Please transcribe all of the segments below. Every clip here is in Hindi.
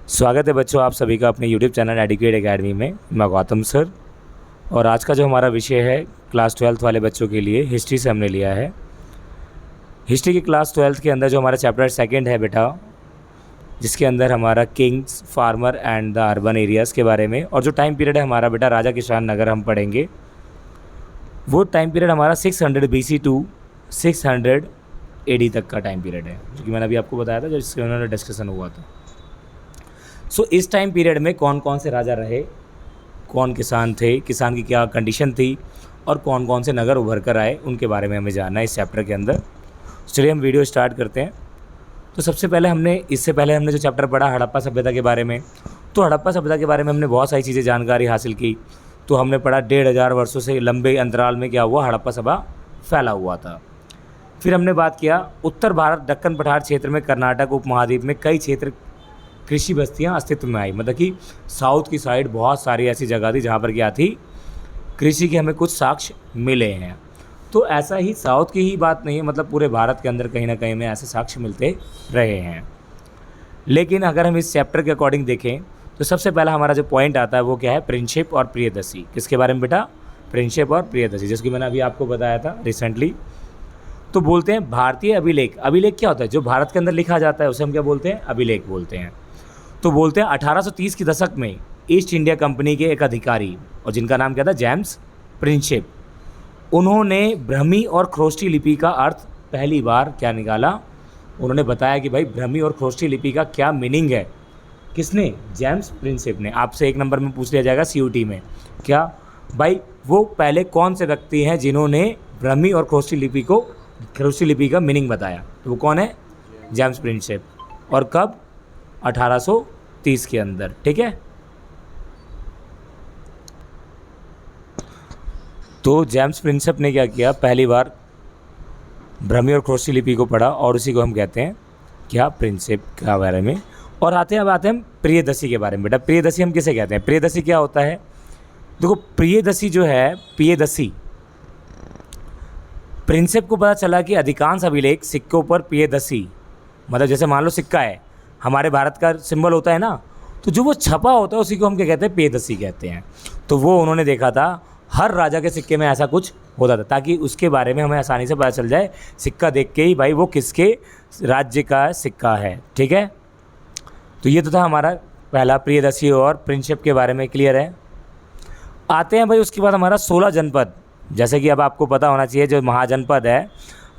स्वागत है बच्चों आप सभी का अपने YouTube चैनल एडुकेट एकेडमी में। मैं गौतम सर और आज का जो हमारा विषय है क्लास 12th वाले बच्चों के लिए हिस्ट्री से हमने लिया है। हिस्ट्री की क्लास 12th के अंदर जो हमारा चैप्टर सेकंड है बेटा, जिसके अंदर हमारा Kings, farmer and the urban areas के बारे में, और जो टाइम पीरियड है हमारा बेटा राजा किसान नगर हम पढ़ेंगे। वो टाइम पीरियड हमारा 600 BC टू 600 AD तक का टाइम पीरियड है, जो कि मैंने अभी आपको बताया था जब इसके उन्होंने डिस्कशन हुआ था। इस टाइम पीरियड में कौन कौन से राजा रहे, कौन किसान थे, किसान की क्या कंडीशन थी और कौन कौन से नगर उभर कर आए, उनके बारे में हमें जानना है इस चैप्टर के अंदर। चलिए हम वीडियो स्टार्ट करते हैं। तो सबसे पहले इससे पहले हमने जो चैप्टर पढ़ा हड़प्पा सभ्यता के बारे में, तो हड़प्पा सभ्यता के बारे में हमने बहुत सारी चीज़ें जानकारी हासिल की। तो हमने पढ़ा 1500 वर्षों से लंबे अंतराल में क्या हुआ, हड़प्पा सभा फैला हुआ था। फिर हमने बात किया उत्तर भारत दक्कन पठार क्षेत्र में, कर्नाटक उपमहाद्वीप में कई क्षेत्र कृषि बस्तियां अस्तित्व में आई। मतलब कि साउथ की साइड बहुत सारी ऐसी जगह थी जहाँ पर क्या थी, कृषि के हमें कुछ साक्ष्य मिले हैं। तो ऐसा ही साउथ की ही बात नहीं है, मतलब पूरे भारत के अंदर कहीं ना कहीं में ऐसे साक्ष्य मिलते रहे हैं। लेकिन अगर हम इस चैप्टर के अकॉर्डिंग देखें तो सबसे पहला हमारा जो पॉइंट आता है वो क्या है, प्रिंसशिप और प्रियदर्शी। किसके बारे में बेटा, प्रिंसशिप और प्रियदर्शी, जिसकी मैंने अभी आपको बताया था रिसेंटली। तो बोलते हैं भारतीय अभिलेख। अभिलेख क्या होता है, जो भारत के अंदर लिखा जाता है उसे हम क्या बोलते हैं, अभिलेख बोलते हैं। तो बोलते हैं 1830 के दशक में ईस्ट इंडिया कंपनी के एक अधिकारी, और जिनका नाम क्या था, जेम्स प्रिंसशिप, उन्होंने ब्रह्मी और ख्रोष्टी लिपि का अर्थ पहली बार क्या निकाला, उन्होंने बताया कि भाई ब्रह्मी और ख्रोष्टी लिपि का क्या मीनिंग है। किसने, जेम्स प्रिंसशिप ने। आपसे एक नंबर में पूछ लिया जाएगा CUT में, क्या भाई वो पहले कौन से व्यक्ति हैं जिन्होंने ब्रह्मी और ख्रोष्टी लिपि का मीनिंग बताया। तो वो कौन है, जेम्स प्रिंसशिप। और कब, 1830 के अंदर। ठीक है, तो जेम्स प्रिंसशिप ने क्या किया, पहली बार ब्रह्मी और ख्रोष्टी लिपि को पढ़ा और उसी को हम कहते हैं क्या, प्रिंसशिप के बारे में। और आते हैं प्रियदर्शी के बारे में। बेटा प्रियदर्शी हम किसे कहते हैं, प्रियदर्शी क्या होता है, देखो प्रियदर्शी जो है, प्रियदर्शी, प्रिंसशिप को पता चला कि अधिकांश अभिलेख सिक्कों पर प्रियदर्शी, मतलब जैसे मान लो सिक्का है, हमारे भारत का सिंबल होता है ना, तो जो वो छपा होता है उसी को हम क्या कहते हैं, प्रियदर्शी कहते हैं। तो वो उन्होंने देखा था हर राजा के सिक्के में ऐसा कुछ होता था, ताकि उसके बारे में हमें आसानी से पता चल जाए सिक्का देख के ही भाई वो किसके राज्य का सिक्का है। ठीक है, तो ये तो था हमारा पहला, प्रियदर्शी और प्रिंसशिप के बारे में क्लियर है। आते हैं भाई उसके बाद हमारा 16 जनपद। जैसे कि अब आपको पता होना चाहिए जो महाजनपद है,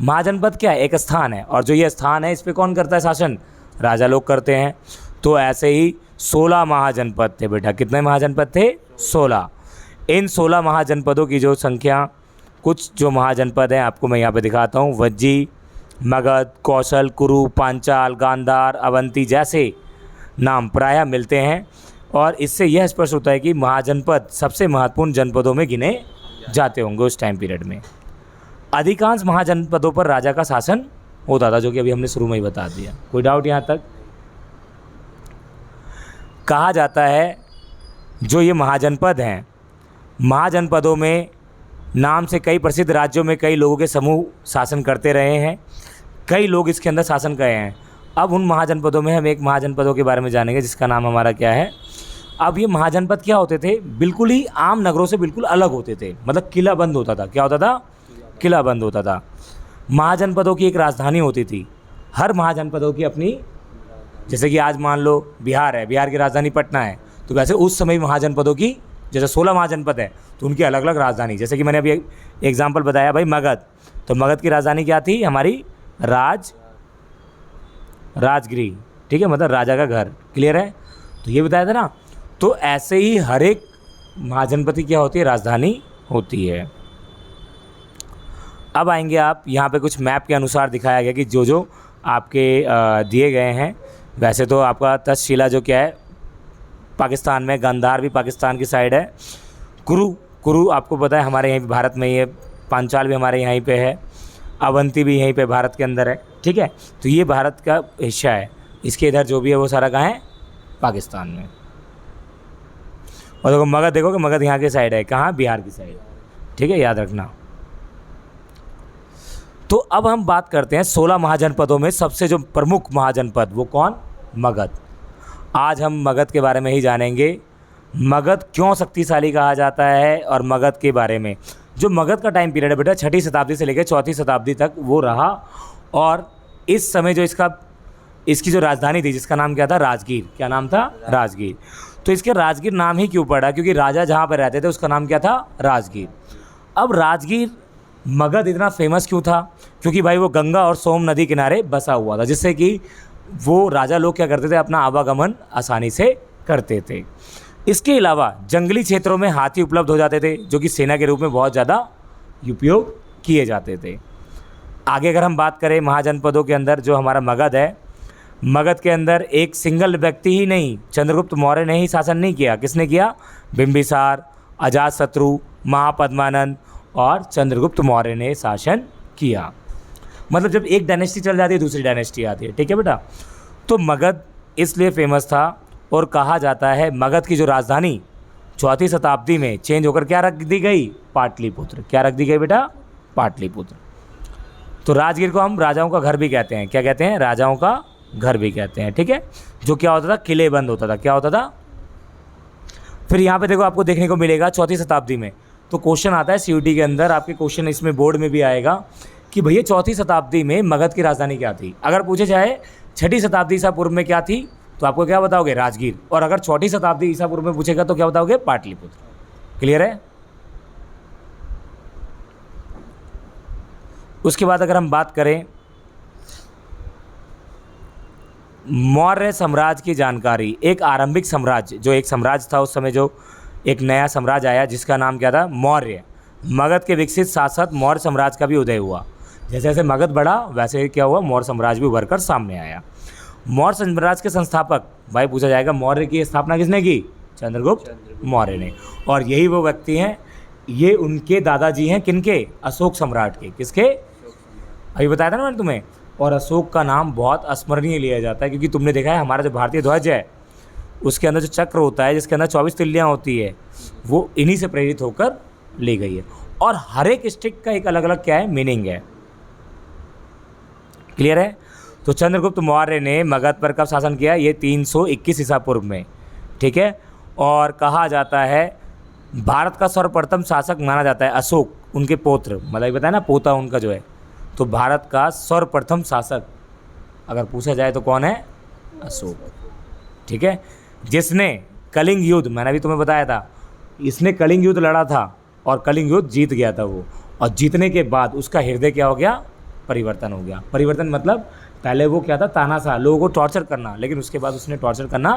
महाजनपद क्या है, एक स्थान है, और जो ये स्थान है इस पर कौन करता है शासन, राजा लोग करते हैं। तो ऐसे ही 16 महाजनपद थे बेटा। कितने महाजनपद थे, 16। इन 16 महाजनपदों की जो संख्या, कुछ जो महाजनपद हैं आपको मैं यहाँ पे दिखाता हूँ। वज्जी, मगध, कौशल, कुरु, पांचाल, गांधार, अवंती जैसे नाम प्रायः मिलते हैं, और इससे यह स्पष्ट होता है कि महाजनपद सबसे महत्वपूर्ण जनपदों में गिने जाते होंगे उस टाइम पीरियड में। अधिकांश महाजनपदों पर राजा का शासन होता था, जो कि अभी हमने शुरू में ही बता दिया। कोई डाउट यहाँ तक? कहा जाता है जो ये महाजनपद हैं, महाजनपदों में नाम से कई प्रसिद्ध राज्यों में कई लोगों के समूह शासन करते रहे हैं, कई लोग इसके अंदर शासन करे हैं। अब उन महाजनपदों में हम एक महाजनपदों के बारे में जानेंगे जिसका नाम हमारा क्या है। अब ये महाजनपद क्या होते थे, बिल्कुल ही आम नगरों से बिल्कुल अलग होते थे, मतलब किला बंद होता था। क्या होता था, किला बंद होता था। महाजनपदों की एक राजधानी होती थी। हर महाजनपदों की अपनी, जैसे कि आज मान लो बिहार है, बिहार की राजधानी पटना है, तो वैसे उस समय महाजनपदों की, जैसे 16 महाजनपद है तो उनकी अलग अलग राजधानी। जैसे कि मैंने अभी एग्जाम्पल बताया भाई मगध, तो मगध की राजधानी क्या थी हमारी, राजगिरी। ठीक है, मतलब राजा का घर। क्लियर है, तो ये बताया था ना। तो ऐसे ही हर एक महाजनपद की क्या होती है, राजधानी होती है। अब आएंगे आप, यहाँ पे कुछ मैप के अनुसार दिखाया गया कि जो जो आपके दिए गए हैं। वैसे तो आपका तक्षशिला जो क्या है पाकिस्तान में, गांधार भी पाकिस्तान की साइड है, कुरु आपको पता है हमारे यहीं भारत में ही है, पांचाल भी हमारे यहीं पे है, अवंती भी यहीं पे भारत के अंदर है। ठीक है, तो ये भारत का हिस्सा है। इसके इधर जो भी है वो सारा कहाँ है, पाकिस्तान में। और देखो मगध, देखो कि मगध यहाँ की साइड है, कहाँ, बिहार की साइड। ठीक है, याद रखना। तो अब हम बात करते हैं 16 महाजनपदों में सबसे जो प्रमुख महाजनपद, वो कौन, मगध। आज हम मगध के बारे में ही जानेंगे। मगध क्यों शक्तिशाली कहा जाता है और मगध के बारे में। जो मगध का टाइम पीरियड है बेटा 6वीं शताब्दी से लेकर 4वीं शताब्दी तक वो रहा, और इस समय जो इसकी जो राजधानी थी जिसका नाम क्या था, राजगीर। क्या नाम था? राजगीर। तो इसके राजगीर नाम ही क्यों पड़ा? क्योंकि राजा जहाँ पर रहते थे उसका नाम क्या था? राजगीर। अब राजगीर मगध इतना फेमस क्यों था? क्योंकि भाई वो गंगा और सोम नदी किनारे बसा हुआ था, जिससे कि वो राजा लोग क्या करते थे, अपना आवागमन आसानी से करते थे। इसके अलावा जंगली क्षेत्रों में हाथी उपलब्ध हो जाते थे, जो कि सेना के रूप में बहुत ज़्यादा उपयोग किए जाते थे। आगे अगर हम बात करें महाजनपदों के अंदर जो हमारा मगध है, मगध के अंदर एक सिंगल व्यक्ति ही नहीं, चंद्रगुप्त मौर्य ने ही शासन नहीं किया। किसने किया? बिंबिसार, अजातशत्रु, महापद्मानंद और चंद्रगुप्त मौर्य ने शासन किया। मतलब जब एक डायनेस्टी चल जाती है दूसरी डायनेस्टी आती है। ठीक है बेटा। तो मगध इसलिए फेमस था और कहा जाता है मगध की जो राजधानी 4वीं शताब्दी में चेंज होकर क्या रख दी गई? पाटलिपुत्र। क्या रख दी गई बेटा? पाटलिपुत्र। तो राजगीर को हम राजाओं का घर भी कहते हैं। क्या कहते हैं? राजाओं का घर भी कहते हैं। ठीक है। जो क्या होता था? किले बंद होता था। क्या होता था? फिर यहाँ पे देखो आपको देखने को मिलेगा 4वीं शताब्दी में, तो क्वेश्चन आता है सीयूटी के अंदर, आपके क्वेश्चन इसमें बोर्ड में भी आएगा कि भैया 4वीं शताब्दी में मगध की राजधानी क्या थी। अगर पूछे जाए 6वीं शताब्दी ईसा पूर्व में क्या थी, तो आपको क्या बताओगे? राजगीर। और अगर 4वीं शताब्दी ईसा पूर्व में पूछेगा तो क्या बताओगे? पाटलिपुत्र। क्लियर है? उसके बाद अगर हम बात करें मौर्य साम्राज्य की जानकारी, एक आरंभिक साम्राज्य, जो एक साम्राज्य था उस समय, जो एक नया साम्राज्य आया जिसका नाम क्या था? मौर्य। मगध के विकसित साथ साथ मौर्य साम्राज्य का भी उदय हुआ। जैसे जैसे मगध बढ़ा वैसे क्या हुआ? मौर्य साम्राज्य भी उभर कर सामने आया। मौर्य साम्राज्य के संस्थापक, भाई पूछा जाएगा मौर्य की स्थापना किसने की? चंद्रगुप्त मौर्य ने। और यही वो व्यक्ति हैं, ये उनके दादाजी हैं किनके? अशोक सम्राट के। किसके? अभी बताया था ना मैंने तुम्हें। और अशोक का नाम बहुत स्मरणीय लिया जाता है, क्योंकि तुमने देखा है हमारा जो भारतीय ध्वज है उसके अंदर जो चक्र होता है, जिसके अंदर 24 तिल्लियाँ होती है, वो इन्हीं से प्रेरित होकर ली गई है। और हर एक स्टिक का एक अलग अलग क्या है? मीनिंग है। क्लियर है? तो चंद्रगुप्त मौर्य ने मगध पर कब शासन किया? ये 321 ईसा पूर्व में। ठीक है। और कहा जाता है भारत का सर्वप्रथम शासक माना जाता है अशोक, उनके पौत्र, मतलब बताया ना पोता उनका जो है। तो भारत का सर्वप्रथम शासक अगर पूछा जाए तो कौन है? अशोक। ठीक है। जिसने कलिंग युद्ध, मैंने भी तुम्हें बताया था, इसने कलिंग युद्ध लड़ा था और कलिंग युद्ध जीत गया था वो। और जीतने के बाद उसका हृदय क्या हो गया? परिवर्तन हो गया। परिवर्तन मतलब पहले वो क्या था? तानाशाह, लोगों को टॉर्चर करना, लेकिन उसके बाद उसने टॉर्चर करना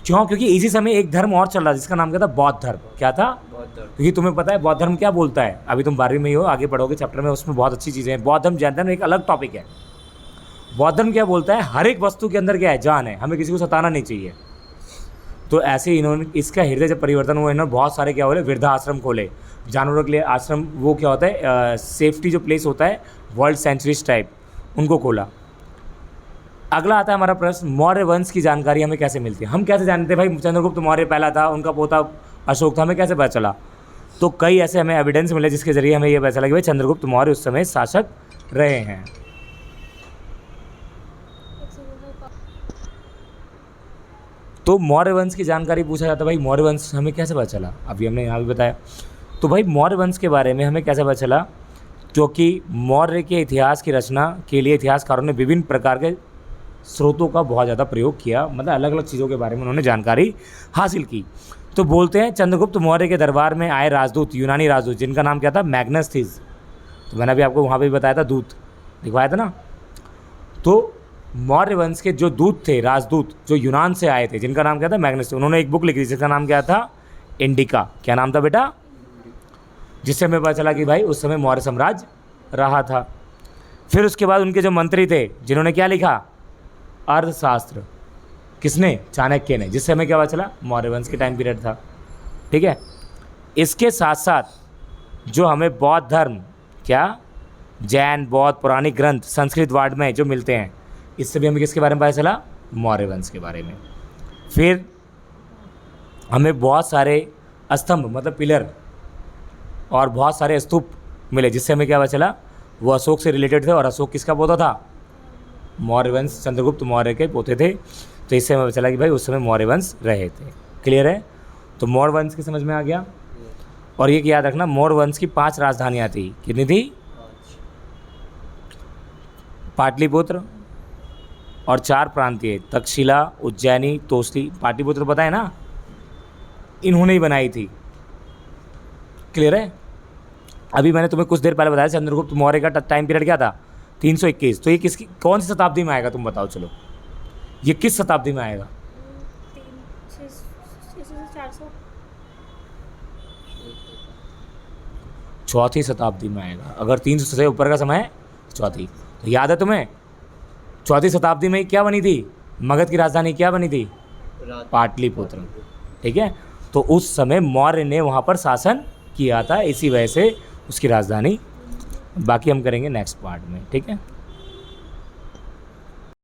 क्यों? क्योंकि इसी समय एक धर्म और चल रहा था जिसका नाम क्या था? बौद्ध धर्म। क्या था? बौद्ध धर्म। क्योंकि तुम्हें पता है बौद्ध धर्म क्या बोलता है, अभी तुम 12वीं में ही हो, आगे पढ़ोगे चैप्टर में, उसमें बहुत अच्छी चीज़ें हैं। बौद्ध धर्म जैन धर्म एक अलग टॉपिक है। बौद्ध धर्म क्या बोलता है? हर एक वस्तु के अंदर क्या है? जान है, हमें किसी को सताना नहीं चाहिए। तो ऐसे इन्होंने, इसका हृदय जब परिवर्तन हुआ, इन्होंने बहुत सारे क्या बोले? वृद्धाश्रम खोले, जानवरों के लिए आश्रम। वो क्या होता है? सेफ्टी जो प्लेस होता है, वर्ल्ड सेंचुरीज टाइप, उनको खोला। अगला आता है हमारा प्रश्न, मौर्य वंश की जानकारी हमें कैसे मिलती है? हम कैसे जानते हैं भाई चंद्रगुप्त मौर्य पहला था, उनका पोता अशोक था, हमें कैसे पता चला? तो कई ऐसे हमें एविडेंस मिले जिसके जरिए हमें यह पता चला कि भाई चंद्रगुप्त मौर्य उस समय शासक रहे हैं। तो मौर्य वंश की जानकारी पूछा जाता है, भाई मौर्य वंश हमें कैसे पता चला? अभी हमने यहाँ भी बताया। तो भाई मौर्य वंश के बारे में हमें कैसे पता चला? क्योंकि मौर्य के इतिहास की रचना के लिए इतिहासकारों ने विभिन्न प्रकार के स्रोतों का बहुत ज़्यादा प्रयोग किया, मतलब अलग अलग चीज़ों के बारे में उन्होंने जानकारी हासिल की। तो बोलते हैं चंद्रगुप्त मौर्य के दरबार में आए राजदूत, यूनानी राजदूत, जिनका नाम क्या था? Magnus these. तो मैंने अभी आपको वहाँ पे बताया था, दूत दिखवाया था ना। तो मौर्य वंश के जो दूत थे, राजदूत, जो यूनान से आए थे, जिनका नाम क्या था? मैग्नस। उन्होंने एक बुक लिखी जिसका नाम क्या था? इंडिका। क्या नाम था बेटा? जिससे हमें पता चला कि भाई उस समय मौर्य साम्राज्य रहा था। फिर उसके बाद उनके जो मंत्री थे, जिन्होंने क्या लिखा? अर्थशास्त्र। किसने? चाणक्य ने। जिससे हमें क्या पता चला? मौर्य वंश के टाइम पीरियड था। ठीक है। इसके साथ साथ जो हमें बौद्ध धर्म, क्या जैन, बौद्ध, पौराणिक ग्रंथ संस्कृत वर्ड में जो मिलते हैं, इससे भी हमें किसके बारे में पता चला? मौर्य वंश के बारे में। फिर हमें बहुत सारे स्तंभ, मतलब पिलर, और बहुत सारे स्तूप मिले, जिससे हमें क्या पता चला? वो अशोक से रिलेटेड थे। और अशोक किसका पोता था? मौर्य वंश, चंद्रगुप्त मौर्य के पोते थे। तो इससे हमें पता चला कि भाई उस समय मौर्य वंश रहे थे। क्लियर है? तो मौर्य वंश की समझ में आ गया। और ये याद रखना, मौर्य वंश की 5 राजधानियाँ थी। कितनी थी? पाटलिपुत्र और 4 प्रांतीय, तक्षशिला, उज्जैनी, तोसली। पाटलिपुत्र पता है ना, इन्होंने ही बनाई थी। क्लियर है? अभी मैंने तुम्हें कुछ देर पहले बताया चंद्रगुप्त मौर्य का टाइम पीरियड क्या था? 321। तो ये किसकी, कौन सी शताब्दी में आएगा तुम बताओ? चलो, ये किस शताब्दी में आएगा? 4वीं शताब्दी में आएगा। अगर 300 से ऊपर का समय है, चौथी। तो याद है तुम्हें 4वीं शताब्दी में क्या बनी थी? मगध की राजधानी क्या बनी थी? पाटलिपुत्र। ठीक है? तो उस समय मौर्य ने वहाँ पर शासन किया था, इसी वजह से उसकी राजधानी। बाकी हम करेंगे नेक्स्ट पार्ट में। ठीक है?